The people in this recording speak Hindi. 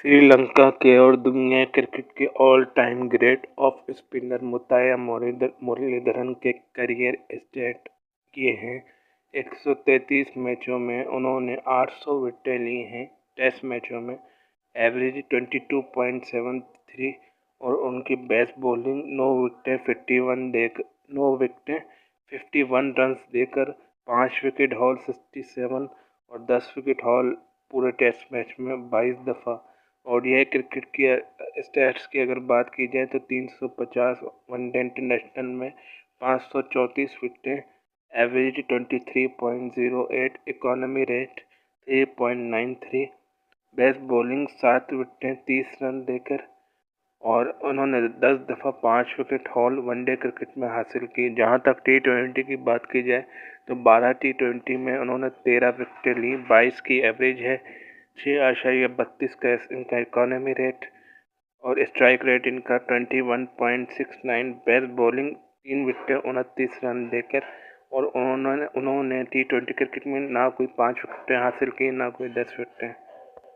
श्रीलंका के और दुनिया क्रिकेट के all time great of spinner Muttiah Muralitharan के करियर स्टार्ट किए हैं। 133 मैचों में उन्होंने 800 विकेटें ली हैं। टेस्ट मैचों में एवरेज 22.73 और उनकी बेस्ट बॉलिंग 9 विकेटें 51 रन्स देकर 5 विकेट हॉल 67 और 10 विकेट हॉल पूरे टेस्ट मैच में 22 दफ़ा। ओडीआई क्रिकेट की स्टैट्स की अगर बात की जाए तो 350 वनडे इंटरनेशनल में 534 विकेटें, average 23.08, economy rate 3.93, best bowling 7 विकेटें 30 रन देकर और उन्होंने 10 दफ़ा 5 विकेट हॉल वनडे क्रिकेट में हासिल की। जहां तक T20 की बात की जाए तो 12 T20 में उन्होंने 13 विकेटें ली, 22 की एवरेज है, 6.32 का इनका इकोनॉमी रेट और स्ट्राइक रेट इनका 21.69। बेस्ट बॉलिंग 3 विकेटें 29 रन देकर और उन्होंने T20 क्रिकेट में ना कोई 5 विकेटें हासिल की, ना कोई 10 विकेटें।